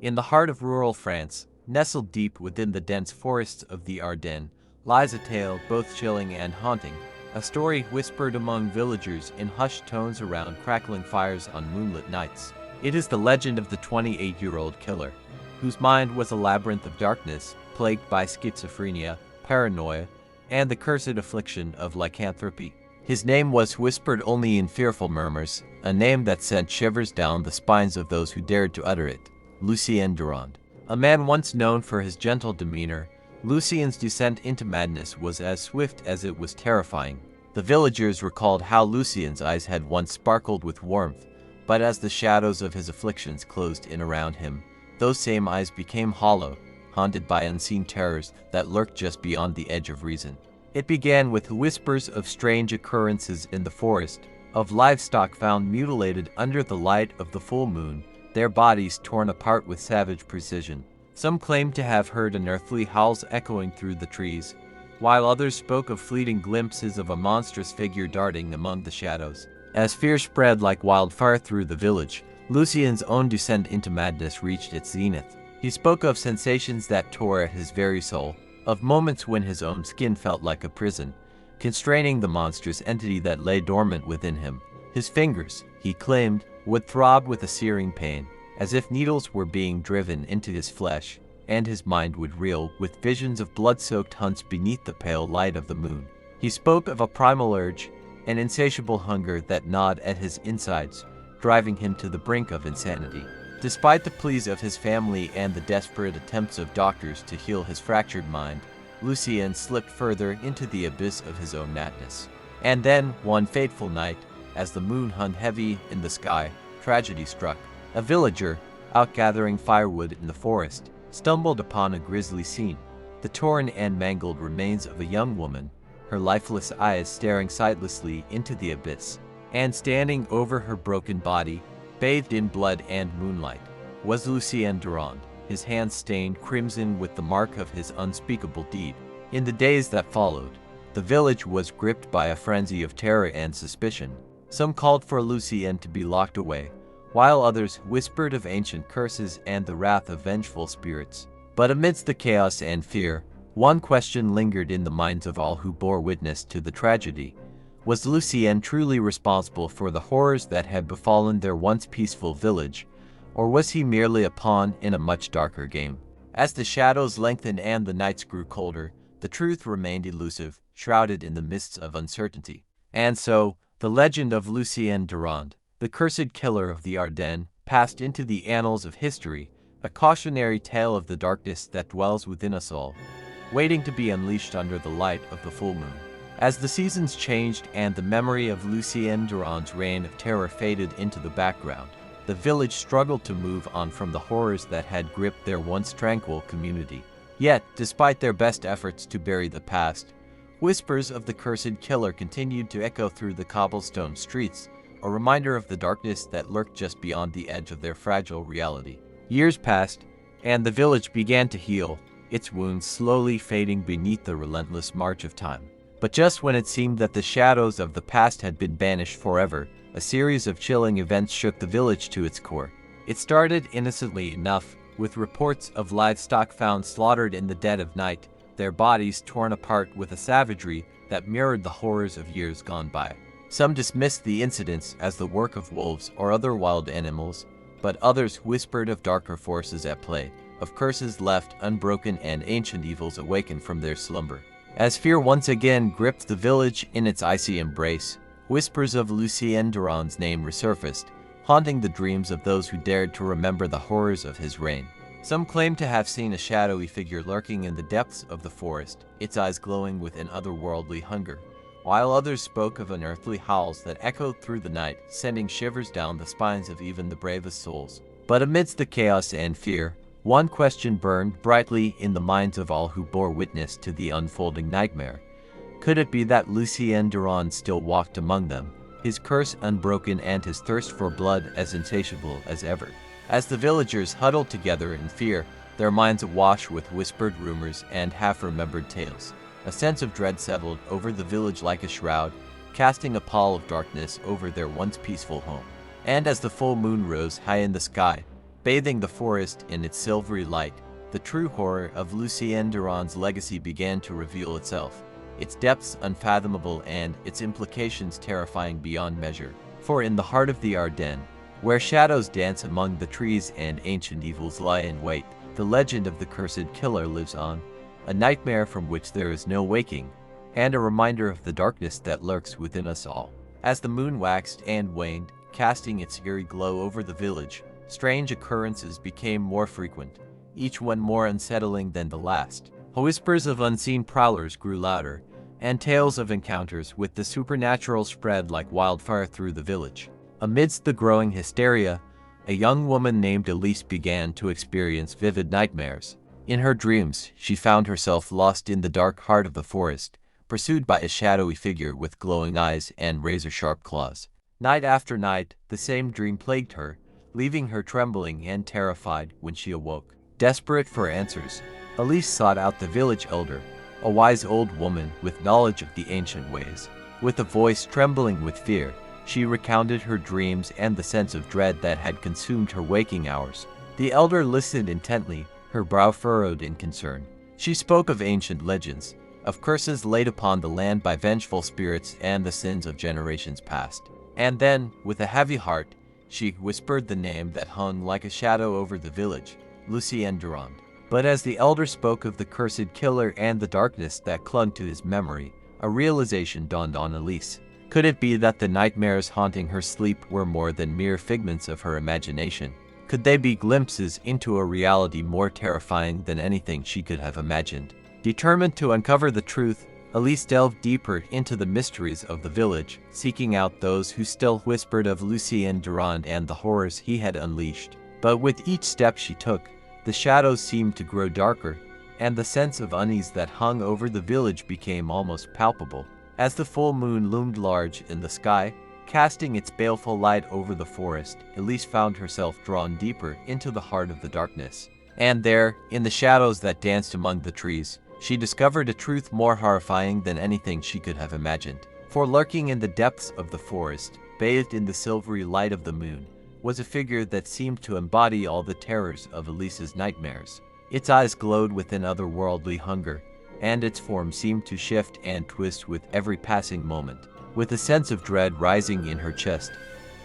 In the heart of rural France, nestled deep within the dense forests of the Ardennes, lies a tale both chilling and haunting, a story whispered among villagers in hushed tones around crackling fires on moonlit nights. It is the legend of the 28-year-old killer, whose mind was a labyrinth of darkness, plagued by schizophrenia, paranoia, and the cursed affliction of lycanthropy. His name was whispered only in fearful murmurs, a name that sent shivers down the spines of those who dared to utter it: Lucien Durand. A man once known for his gentle demeanor, Lucien's descent into madness was as swift as it was terrifying. The villagers recalled how Lucien's eyes had once sparkled with warmth, but as the shadows of his afflictions closed in around him, those same eyes became hollow, haunted by unseen terrors that lurked just beyond the edge of reason. It began with whispers of strange occurrences in the forest, of livestock found mutilated under the light of the full moon, their bodies torn apart with savage precision. Some claimed to have heard unearthly howls echoing through the trees, while others spoke of fleeting glimpses of a monstrous figure darting among the shadows. As fear spread like wildfire through the village, Lucien's own descent into madness reached its zenith. He spoke of sensations that tore at his very soul, of moments when his own skin felt like a prison, constraining the monstrous entity that lay dormant within him. His fingers, he claimed, would throb with a searing pain, as if needles were being driven into his flesh, and his mind would reel with visions of blood-soaked hunts beneath the pale light of the moon. He spoke of a primal urge, an insatiable hunger that gnawed at his insides, driving him to the brink of insanity. Despite the pleas of his family and the desperate attempts of doctors to heal his fractured mind, Lucien slipped further into the abyss of his own madness. And then, one fateful night, as the moon hung heavy in the sky, tragedy struck. A villager, out gathering firewood in the forest, stumbled upon a grisly scene: the torn and mangled remains of a young woman, her lifeless eyes staring sightlessly into the abyss. And standing over her broken body, bathed in blood and moonlight, was Lucien Durand, his hands stained crimson with the mark of his unspeakable deed. In the days that followed, the village was gripped by a frenzy of terror and suspicion. Some called for Lucien to be locked away, while others whispered of ancient curses and the wrath of vengeful spirits. But amidst the chaos and fear, one question lingered in the minds of all who bore witness to the tragedy. Was Lucien truly responsible for the horrors that had befallen their once peaceful village, or was he merely a pawn in a much darker game? As the shadows lengthened and the nights grew colder, the truth remained elusive, shrouded in the mists of uncertainty. And so, the legend of Lucien Durand, the cursed killer of the Ardennes, passed into the annals of history, a cautionary tale of the darkness that dwells within us all, waiting to be unleashed under the light of the full moon. As the seasons changed and the memory of Lucien Durand's reign of terror faded into the background, the village struggled to move on from the horrors that had gripped their once tranquil community. Yet, despite their best efforts to bury the past, whispers of the cursed killer continued to echo through the cobblestone streets, a reminder of the darkness that lurked just beyond the edge of their fragile reality. Years passed, and the village began to heal, its wounds slowly fading beneath the relentless march of time. But just when it seemed that the shadows of the past had been banished forever, a series of chilling events shook the village to its core. It started innocently enough, with reports of livestock found slaughtered in the dead of night, their bodies torn apart with a savagery that mirrored the horrors of years gone by. Some dismissed the incidents as the work of wolves or other wild animals, but others whispered of darker forces at play, of curses left unbroken and ancient evils awakened from their slumber. As fear once again gripped the village in its icy embrace, whispers of Lucien Durand's name resurfaced, haunting the dreams of those who dared to remember the horrors of his reign. Some claimed to have seen a shadowy figure lurking in the depths of the forest, its eyes glowing with an otherworldly hunger, while others spoke of unearthly howls that echoed through the night, sending shivers down the spines of even the bravest souls. But amidst the chaos and fear, one question burned brightly in the minds of all who bore witness to the unfolding nightmare. Could it be that Lucien Durand still walked among them, his curse unbroken and his thirst for blood as insatiable as ever? As the villagers huddled together in fear, their minds awash with whispered rumors and half-remembered tales, a sense of dread settled over the village like a shroud, casting a pall of darkness over their once peaceful home. And as the full moon rose high in the sky, bathing the forest in its silvery light. The true horror of Lucien Durand's legacy began to reveal itself, its depths unfathomable and its implications terrifying beyond measure. For in the heart of the Ardennes, where shadows dance among the trees and ancient evils lie in wait, the legend of the cursed killer lives on, a nightmare from which there is no waking, and a reminder of the darkness that lurks within us all. As the moon waxed and waned, casting its eerie glow over the village, strange occurrences became more frequent, each one more unsettling than the last. Whispers of unseen prowlers grew louder, and tales of encounters with the supernatural spread like wildfire through the village. Amidst the growing hysteria, a young woman named Elise began to experience vivid nightmares. In her dreams, she found herself lost in the dark heart of the forest, pursued by a shadowy figure with glowing eyes and razor-sharp claws. Night after night, the same dream plagued her, leaving her trembling and terrified when she awoke. Desperate for answers, Elise sought out the village elder, a wise old woman with knowledge of the ancient ways. With a voice trembling with fear, she recounted her dreams and the sense of dread that had consumed her waking hours. The elder listened intently, her brow furrowed in concern. She spoke of ancient legends, of curses laid upon the land by vengeful spirits and the sins of generations past. And then, with a heavy heart, she whispered the name that hung like a shadow over the village, Lucien Durand. But as the elder spoke of the cursed killer and the darkness that clung to his memory, a realization dawned on Elise. Could it be that the nightmares haunting her sleep were more than mere figments of her imagination? Could they be glimpses into a reality more terrifying than anything she could have imagined? Determined to uncover the truth, Elise delved deeper into the mysteries of the village, seeking out those who still whispered of Lucien Durand and the horrors he had unleashed. But with each step she took, the shadows seemed to grow darker, and the sense of unease that hung over the village became almost palpable. As the full moon loomed large in the sky, casting its baleful light over the forest, Elise found herself drawn deeper into the heart of the darkness. And there, in the shadows that danced among the trees, she discovered a truth more horrifying than anything she could have imagined. For lurking in the depths of the forest, bathed in the silvery light of the moon, was a figure that seemed to embody all the terrors of Elise's nightmares. Its eyes glowed with an otherworldly hunger, and its form seemed to shift and twist with every passing moment. With a sense of dread rising in her chest,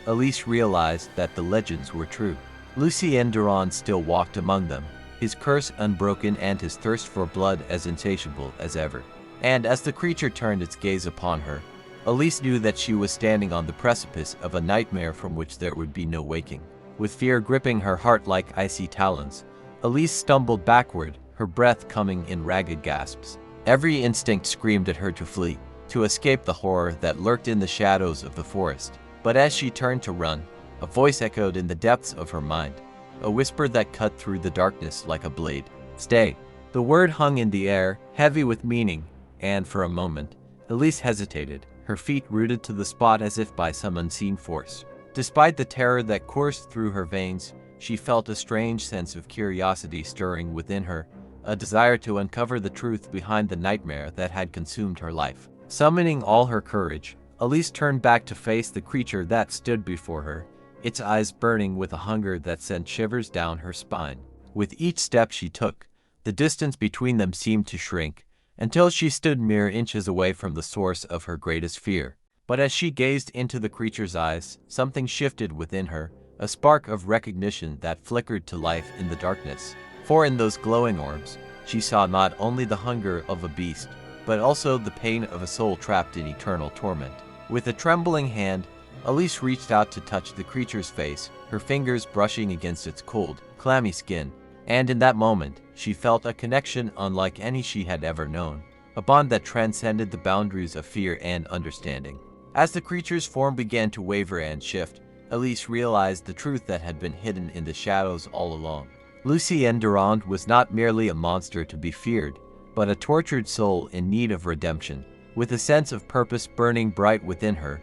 Elise realized that the legends were true. Lucien Durand still walked among them, his curse unbroken and his thirst for blood as insatiable as ever. And as the creature turned its gaze upon her, Elise knew that she was standing on the precipice of a nightmare from which there would be no waking. With fear gripping her heart like icy talons, Elise stumbled backward, her breath coming in ragged gasps. Every instinct screamed at her to flee, to escape the horror that lurked in the shadows of the forest. But as she turned to run, a voice echoed in the depths of her mind, a whisper that cut through the darkness like a blade. "Stay." The word hung in the air, heavy with meaning, and for a moment, Elise hesitated, her feet rooted to the spot as if by some unseen force. Despite the terror that coursed through her veins, she felt a strange sense of curiosity stirring within her, a desire to uncover the truth behind the nightmare that had consumed her life. Summoning all her courage, Elise turned back to face the creature that stood before her, its eyes burning with a hunger that sent shivers down her spine. With each step she took, the distance between them seemed to shrink, until she stood mere inches away from the source of her greatest fear. But as she gazed into the creature's eyes, something shifted within her, a spark of recognition that flickered to life in the darkness. For in those glowing orbs, she saw not only the hunger of a beast, but also the pain of a soul trapped in eternal torment. With a trembling hand, Elise reached out to touch the creature's face, her fingers brushing against its cold, clammy skin. And in that moment, she felt a connection unlike any she had ever known, a bond that transcended the boundaries of fear and understanding. As the creature's form began to waver and shift, Elise realized the truth that had been hidden in the shadows all along. Lucien Durand was not merely a monster to be feared, but a tortured soul in need of redemption. With a sense of purpose burning bright within her,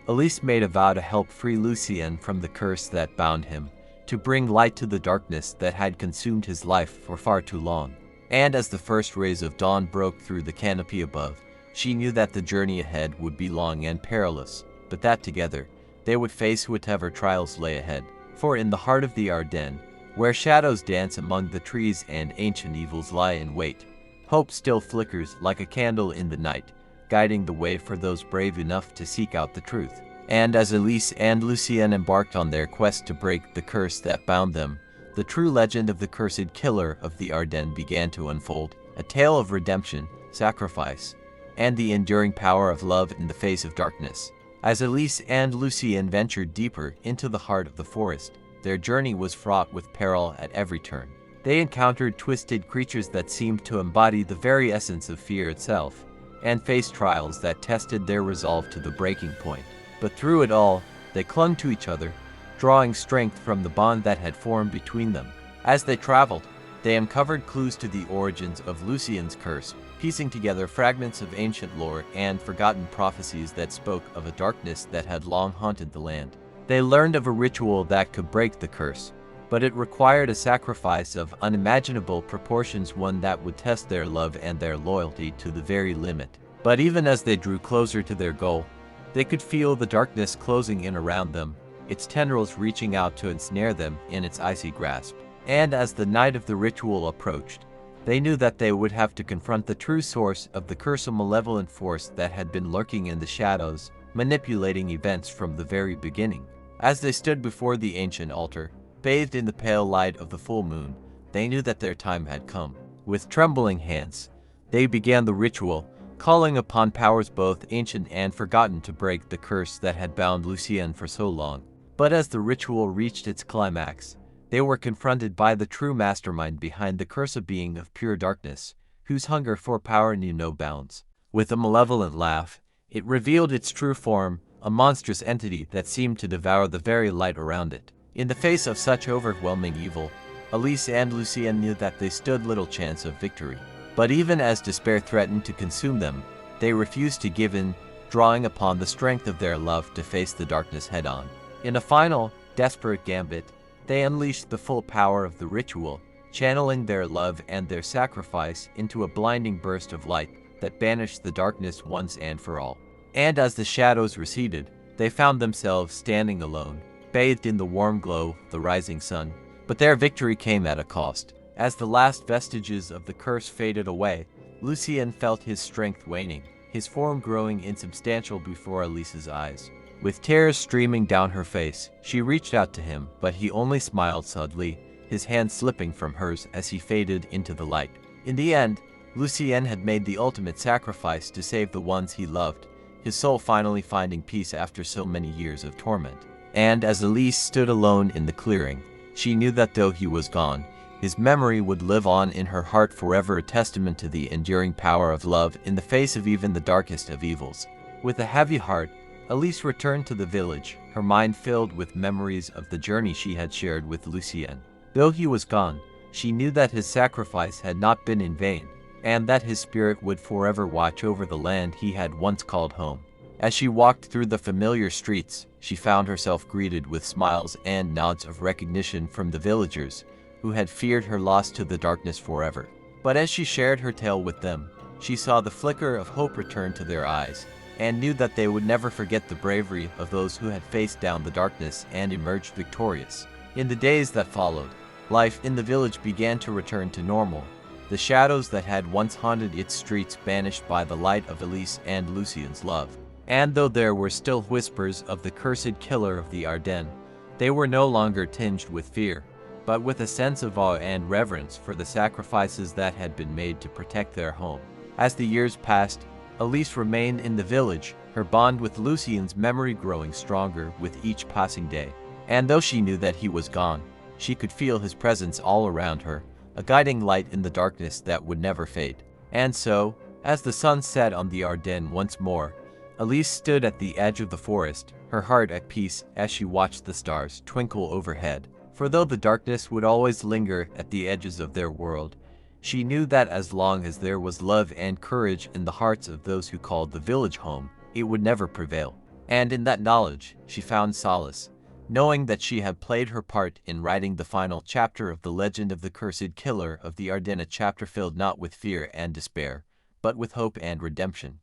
Elise made a vow to help free Lucien from the curse that bound him, to bring light to the darkness that had consumed his life for far too long. And as the first rays of dawn broke through the canopy above, she knew that the journey ahead would be long and perilous, but that together, they would face whatever trials lay ahead. For in the heart of the Ardennes, where shadows dance among the trees and ancient evils lie in wait. Hope still flickers like a candle in the night, guiding the way for those brave enough to seek out the truth. And as Elise and Lucien embarked on their quest to break the curse that bound them, the true legend of the cursed killer of the Ardennes began to unfold, a tale of redemption, sacrifice, and the enduring power of love in the face of darkness. As Elise and Lucien ventured deeper into the heart of the forest, their journey was fraught with peril at every turn. They encountered twisted creatures that seemed to embody the very essence of fear itself, and faced trials that tested their resolve to the breaking point. But through it all, they clung to each other, drawing strength from the bond that had formed between them. As they traveled, they uncovered clues to the origins of Lucien's curse, piecing together fragments of ancient lore and forgotten prophecies that spoke of a darkness that had long haunted the land. They learned of a ritual that could break the curse, but it required a sacrifice of unimaginable proportions, one that would test their love and their loyalty to the very limit. But even as they drew closer to their goal, they could feel the darkness closing in around them, its tendrils reaching out to ensnare them in its icy grasp. And as the night of the ritual approached, they knew that they would have to confront the true source of the curse, a malevolent force that had been lurking in the shadows, manipulating events from the very beginning. As they stood before the ancient altar, bathed in the pale light of the full moon, they knew that their time had come. With trembling hands, they began the ritual, calling upon powers both ancient and forgotten to break the curse that had bound Lucien for so long. But as the ritual reached its climax, they were confronted by the true mastermind behind the curse, a being of pure darkness, whose hunger for power knew no bounds. With a malevolent laugh, it revealed its true form, a monstrous entity that seemed to devour the very light around it. In the face of such overwhelming evil, Elise and Lucien knew that they stood little chance of victory. But even as despair threatened to consume them, they refused to give in, drawing upon the strength of their love to face the darkness head-on. In a final, desperate gambit, they unleashed the full power of the ritual, channeling their love and their sacrifice into a blinding burst of light that banished the darkness once and for all. And as the shadows receded, they found themselves standing alone, bathed in the warm glow of the rising sun. But their victory came at a cost. As the last vestiges of the curse faded away, Lucien felt his strength waning, his form growing insubstantial before Elise's eyes. With tears streaming down her face, she reached out to him, but he only smiled subtly, his hand slipping from hers as he faded into the light. In the end, Lucien had made the ultimate sacrifice to save the ones he loved, his soul finally finding peace after so many years of torment. And as Elise stood alone in the clearing, she knew that though he was gone, his memory would live on in her heart forever, a testament to the enduring power of love in the face of even the darkest of evils. With a heavy heart, Elise returned to the village, her mind filled with memories of the journey she had shared with Lucien. Though he was gone, she knew that his sacrifice had not been in vain, and that his spirit would forever watch over the land he had once called home. As she walked through the familiar streets, she found herself greeted with smiles and nods of recognition from the villagers, who had feared her loss to the darkness forever. But as she shared her tale with them, she saw the flicker of hope return to their eyes, and knew that they would never forget the bravery of those who had faced down the darkness and emerged victorious. In the days that followed, life in the village began to return to normal, the shadows that had once haunted its streets banished by the light of Elise and Lucien's love. And though there were still whispers of the cursed killer of the Ardennes, they were no longer tinged with fear, but with a sense of awe and reverence for the sacrifices that had been made to protect their home. As the years passed, Elise remained in the village, her bond with Lucien's memory growing stronger with each passing day. And though she knew that he was gone, she could feel his presence all around her, a guiding light in the darkness that would never fade. And so, as the sun set on the Ardennes once more, Elise stood at the edge of the forest, her heart at peace as she watched the stars twinkle overhead. For though the darkness would always linger at the edges of their world, she knew that as long as there was love and courage in the hearts of those who called the village home, it would never prevail. And in that knowledge, she found solace, knowing that she had played her part in writing the final chapter of the legend of the cursed killer of the Ardennes, a chapter filled not with fear and despair, but with hope and redemption.